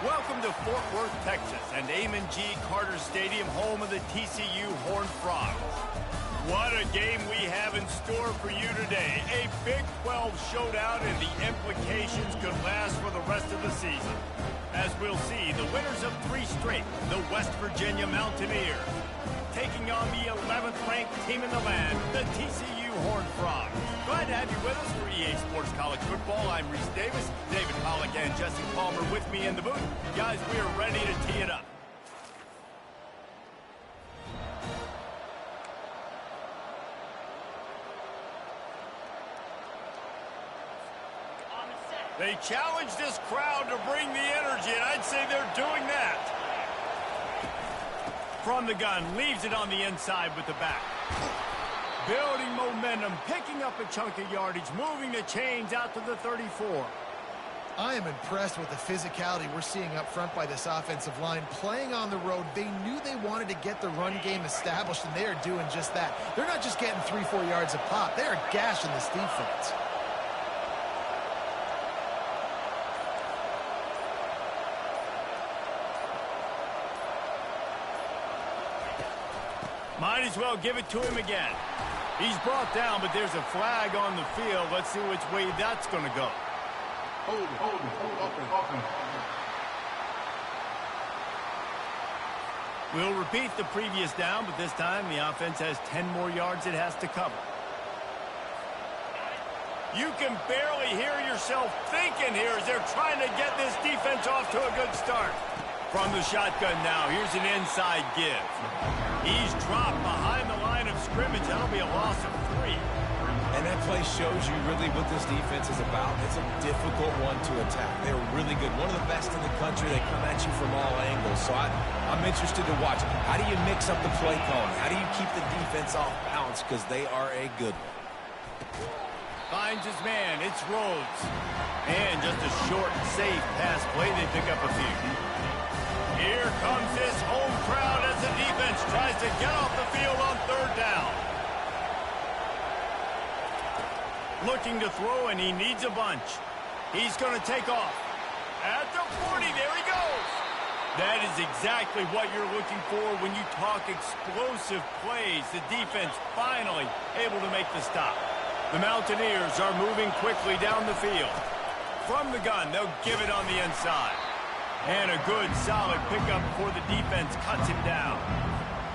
Welcome to Fort Worth, Texas, and Amon G. Carter Stadium, home of the TCU Horned Frogs. What a game we have in store for you today. A Big 12 showdown, and the implications could last for the rest of the season. As we'll see, the winners of 3 straight, the West Virginia Mountaineers, taking on the 11th ranked team in the land, the TCU Horned Frogs. Glad to have you with us for EA Sports College Football. I'm Reese Davis, David Pollack and Jesse Palmer with me in the booth. Guys, we are ready to tee it up. They challenge this crowd to bring the energy, and I'd say they're doing that. From the gun, leaves it on the inside with the back. Building momentum, picking up a chunk of yardage, moving the chains out to the 34. I am impressed with the physicality we're seeing up front by this offensive line. Playing on the road, they knew they wanted to get the run game established, and they are doing just that. They're not just getting 3-4 yards a pop. They are gashing this defense. Might as well give it to him again. He's brought down, but there's a flag on the field. Let's see which way that's going to go. Hold it. We'll repeat the previous down, but this time the offense has 10 more yards it has to cover. You can barely hear yourself thinking here as they're trying to get this defense off to a good start. From the shotgun now, here's an inside give. He's dropped behind the line of scrimmage. That'll be a loss of 3. And that play shows you really what this defense is about. It's a difficult one to attack. They're really good. One of the best in the country. They come at you from all angles. So I'm interested to watch. How do you mix up the play calling? How do you keep the defense off balance? Because they are a good one. Finds his man. It's Rhodes. And just a short, safe pass play. They pick up a few. Here comes this home crowd as the defense tries to get off the field on 3rd down. Looking to throw, and he needs a bunch. He's going to take off. At the 40, there he goes. That is exactly what you're looking for when you talk explosive plays. The defense finally able to make the stop. The Mountaineers are moving quickly down the field. From the gun, they'll give it on the inside. And a good, solid pickup before the defense cuts him down.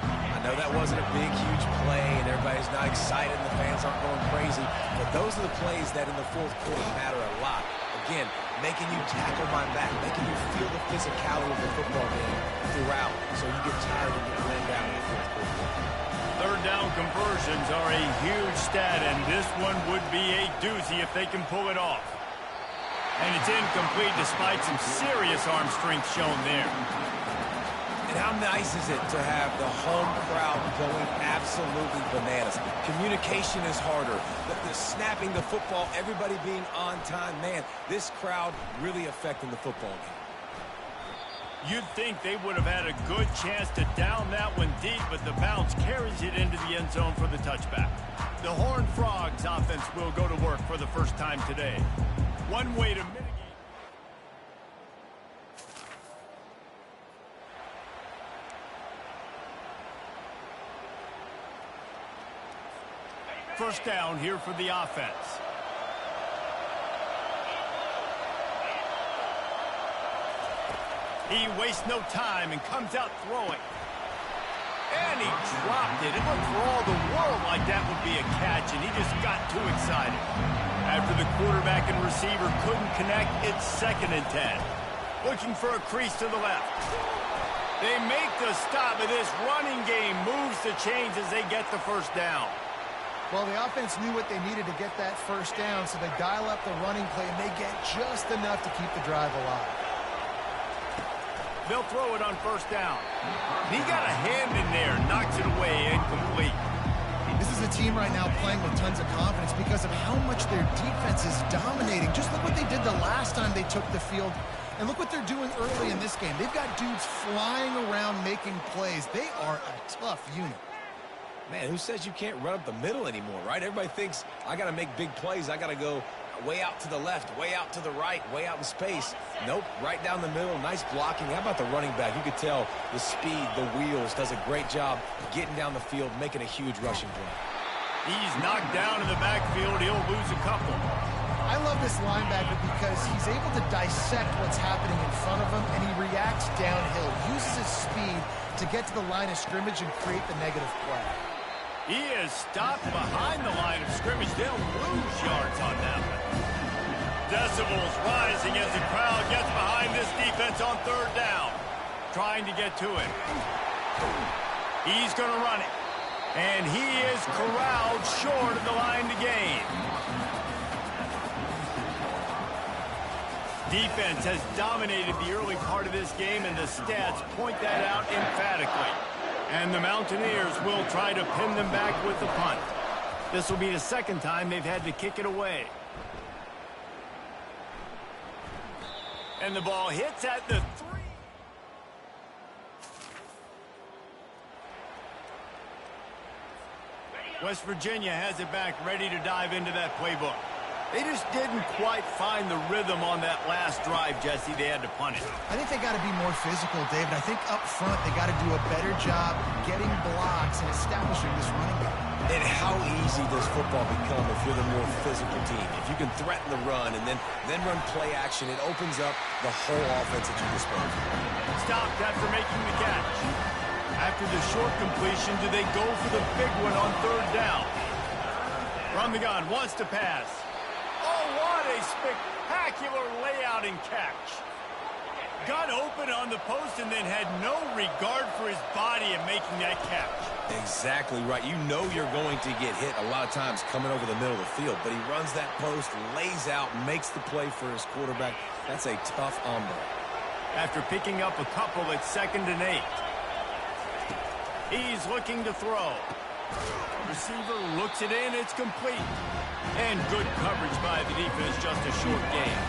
I know that wasn't a big, huge play, and everybody's not excited, and the fans aren't going crazy, but those are the plays that in the 4th quarter matter a lot. Again, making you tackle my back, making you feel the physicality of the football game throughout, so you get tired and get ran down in the 4th quarter. 3rd down conversions are a huge stat, and this one would be a doozy if they can pull it off. And it's incomplete despite some serious arm strength shown there. And how nice is it to have the home crowd going absolutely bananas? Communication is harder. The snapping the football, everybody being on time. Man, this crowd really affecting the football game. You'd think they would have had a good chance to down that one deep, but the bounce carries it into the end zone for the touchback. The Horned Frogs offense will go to work for the first time today. One way to mitigate. First down here for the offense. He wastes no time and comes out throwing. And he dropped it. It looked for all the world like that would be a catch, and he just got too excited. After the quarterback and receiver couldn't connect, it's 2nd and 10. Looking for a crease to the left. They make the stop, and this running game moves the chains as they get the first down. Well, the offense knew what they needed to get that first down, so they dial up the running play, and they get just enough to keep the drive alive. They'll throw it on 1st down. He got a hand in there, knocks it away, incomplete. This is a team right now playing with tons of confidence because of how much their defense is dominating. Just look what they did the last time they took the field, and look what they're doing early in this game. They've got dudes flying around making plays. They are a tough unit. Man, who says you can't run up the middle anymore, right? Everybody thinks, I got to make big plays. I got to go way out to the left, way out to the right, way out in space. Nope, right down the middle. Nice blocking. How about the running back? You could tell the speed, the wheels, does a great job getting down the field, making a huge rushing play. He's knocked down in the backfield. He'll lose a couple. I love this linebacker because he's able to dissect what's happening in front of him, and he reacts downhill, uses his speed to get to the line of scrimmage and create the negative play. He is stopped behind the line of scrimmage. They'll lose yards on that one. Decibels rising as the crowd gets behind this defense on third down. Trying to get to it. He's going to run it. And he is corralled short of the line to gain. Defense has dominated the early part of this game, and the stats point that out emphatically. And the Mountaineers will try to pin them back with the punt. This will be the second time they've had to kick it away. And the ball hits at the 3. West Virginia has it back, ready to dive into that playbook. They just didn't quite find the rhythm on that last drive, Jesse. They had to punt it. I think they got to be more physical, David. I think up front they got to do a better job getting blocks and establishing this running game. And how easy does football become if you're the more physical team? If you can threaten the run and then run play action, it opens up the whole offense at your disposal. Stopped after making the catch. After the short completion, do they go for the big one on third down? From the gun, wants to pass. Oh, what a spectacular layout and catch. Got open on the post and then had no regard for his body in making that catch. Exactly right. You know you're going to get hit a lot of times coming over the middle of the field, but he runs that post, lays out, makes the play for his quarterback. That's a tough hombre. After picking up a couple at 2nd and 8. He's looking to throw. Receiver looks it in. It's complete. And good coverage by the defense, just a short game.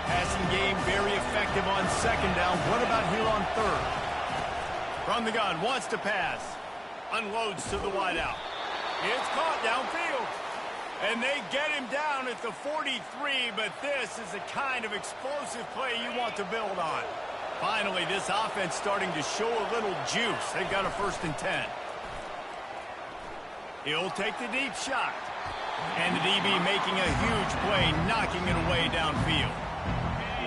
Passing game very effective on 2nd down. What about here on 3rd? From the gun, wants to pass. Unloads to the wideout. It's caught downfield. And they get him down at the 43, but this is the kind of explosive play you want to build on. Finally, this offense starting to show a little juice. They've got a 1st and 10. He'll take the deep shot. And the DB making a huge play, knocking it away downfield.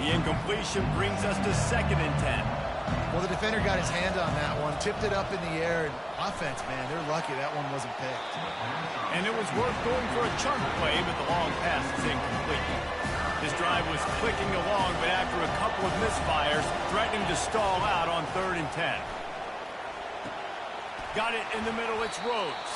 The incompletion brings us to 2nd and 10. Well, the defender got his hand on that one, tipped it up in the air, and offense, man, they're lucky that one wasn't picked. And it was worth going for a chunk play, but the long pass is incomplete. This drive was clicking along, but after a couple of misfires, threatening to stall out on 3rd and 10. Got it in the middle, it's Rhodes.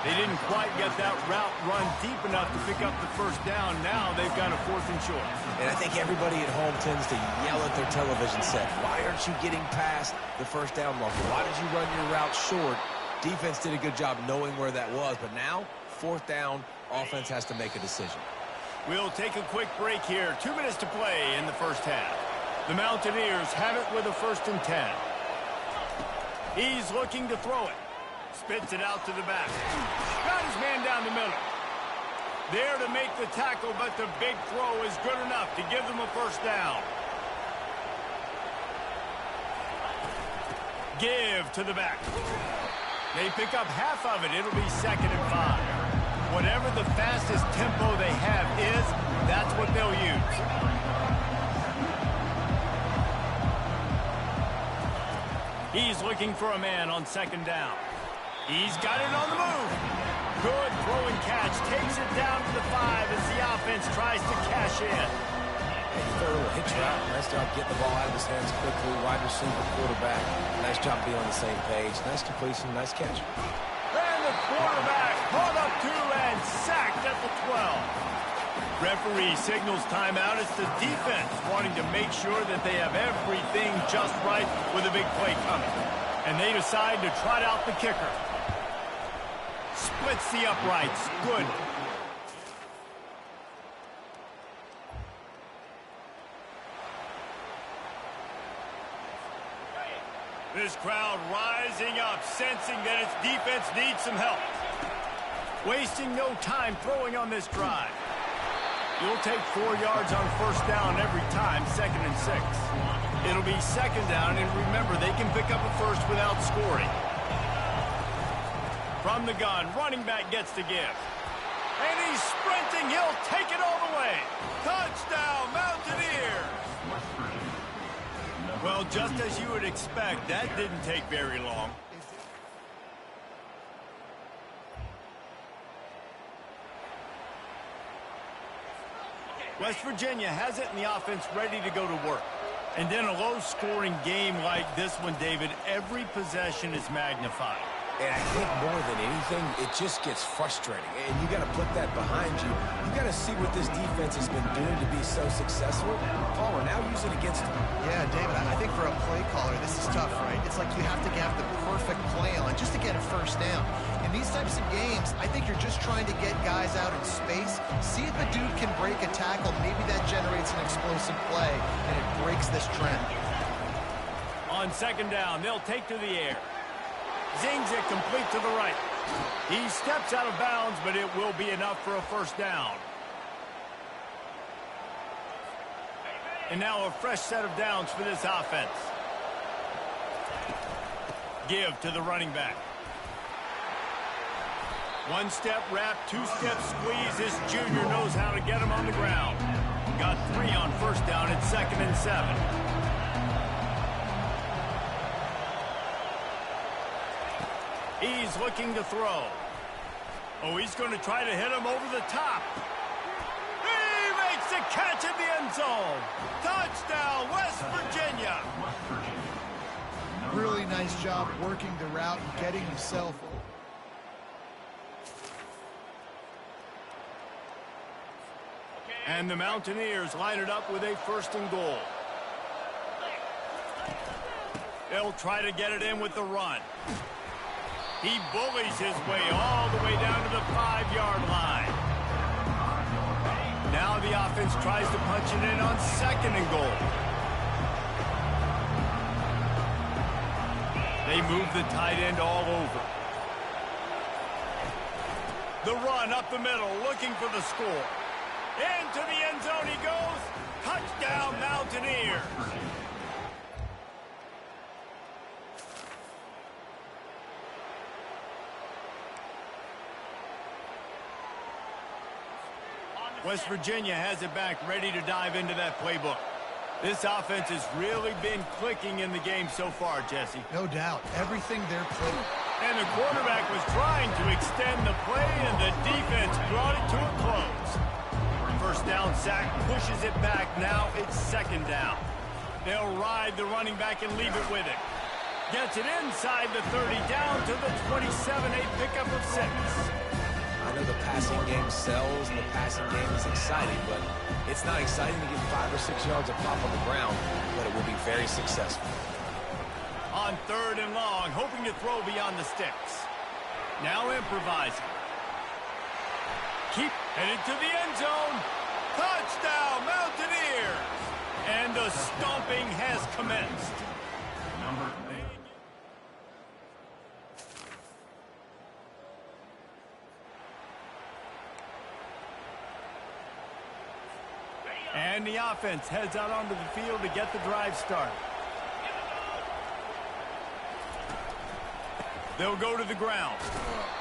They didn't quite get that route run deep enough to pick up the 1st down. Now they've got a 4th and short. And I think everybody at home tends to yell at their television set. Why aren't you getting past the 1st down marker? Why did you run your route short? Defense did a good job knowing where that was, but now, 4th down, offense has to make a decision. We'll take a quick break here. 2 minutes to play in the 1st half. The Mountaineers have it with a 1st and 10. He's looking to throw it. Spits it out to the back. Got his man down the middle. There to make the tackle, but the big throw is good enough to give them a 1st down. Give to the back. They pick up half of it. It'll be 2nd and 5. Whatever the fastest tempo they have is, that's what they'll use. He's looking for a man on 2nd down. He's got it on the move. Good throw and catch. Takes it down to the 5 as the offense tries to cash in. Third hitch route. Nice job getting the ball out of his hands quickly. Wide receiver, quarterback. Nice job being on the same page. Nice completion, nice catch. And the quarterback caught up to and sacked at the 12. Referee signals timeout. It's the defense wanting to make sure that they have everything just right with a big play coming. And they decide to trot out the kicker. Splits the uprights. Good. This crowd rising up, sensing that its defense needs some help. Wasting no time throwing on this drive. You'll take 4 yards on first down every time, 2nd and 6. It'll be 2nd down, and remember, they can pick up a first without scoring. From the gun, running back gets the give. And he's sprinting. He'll take it all the way. Touchdown, Mountaineers! Well, just as you would expect, that didn't take very long. West Virginia has it in the offense ready to go to work. And in a low-scoring game like this one, David, every possession is magnified. And I think more than anything, it just gets frustrating. And you got to put that behind you. You got to see what this defense has been doing to be so successful. Paul, now use it against them. Yeah, David, I think for a play caller, this is tough, right? It's like you have to have the perfect play on just to get a first down. In these types of games, I think you're just trying to get guys out in space, see if a dude can break a tackle. Maybe that generates an explosive play, and it breaks this trend. On 2nd down, they'll take to the air. Zings it complete to the right. He steps out of bounds, but it will be enough for a first down. And now a fresh set of downs for this offense. Give to the running back. 1-step wrap, 2-step squeeze. This junior knows how to get him on the ground. Got 3 on first down at 2nd and 7. He's looking to throw. Oh, he's going to try to hit him over the top. He makes the catch in the end zone. Touchdown, West Virginia. Really nice job working the route and getting himself. And the Mountaineers line it up with a 1st and goal. They'll try to get it in with the run. He bullies his way all the way down to the 5-yard line. Now the offense tries to punch it in on 2nd and goal. They move the tight end all over. The run up the middle, looking for the score. Into the end zone he goes. Touchdown, Mountaineers. West Virginia has it back, ready to dive into that playbook. This offense has really been clicking in the game so far, Jesse. No doubt. Everything they're playing. And the quarterback was trying to extend the play, and the defense brought it to a close. First down sack pushes it back. Now it's 2nd down. They'll ride the running back and leave it with it. Gets it inside the 30, down to the 27, a pickup of 6. I know the passing game sells and the passing game is exciting, but it's not exciting to get 5 or 6 yards of pop on the ground, but it will be very successful. On 3rd and long, hoping to throw beyond the sticks. Now improvising. Keep headed to the end zone. Touchdown, Mountaineers! And the stomping has commenced. And the offense heads out onto the field to get the drive started. They'll go to the ground.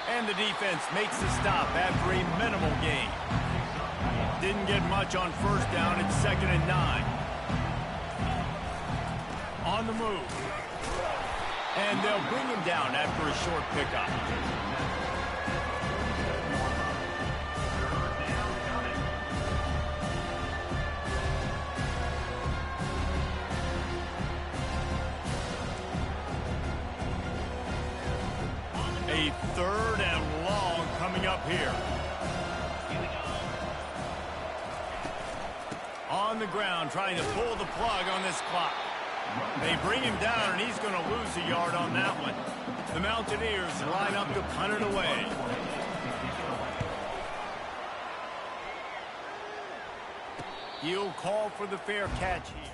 And the defense makes the stop after a minimal gain. Didn't get much on first down. It's 2nd and 9. On the move. And they'll bring him down after a short pickup. A 3rd and long coming up here. On the ground, trying to pull the plug on this clock. They bring him down, and he's going to lose a yard on that one. The Mountaineers line up to punt it away. He'll call for the fair catch here.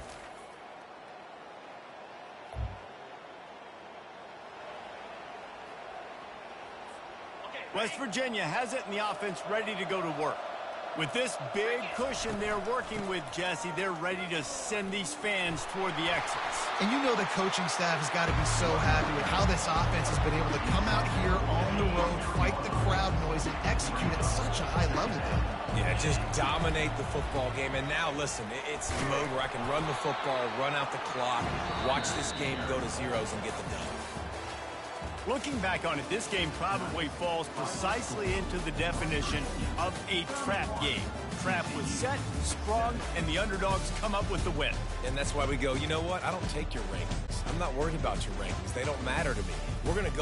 West Virginia has it in the offense ready to go to work. With this big cushion they're working with, Jesse, they're ready to send these fans toward the exits. And you know the coaching staff has got to be so happy with how this offense has been able to come out here on the road, fight the crowd noise, and execute at such a high level, Dave. Yeah, just dominate the football game. And now, listen, it's a mode where I can run the football, run out the clock, watch this game go to zeros and get the dub. Looking back on it, this game probably falls precisely into the definition of a trap game. Trap was set, sprung, and the underdogs come up with the win. And that's why we go, you know what? I don't take your rankings. I'm not worried about your rankings. They don't matter to me. We're going to go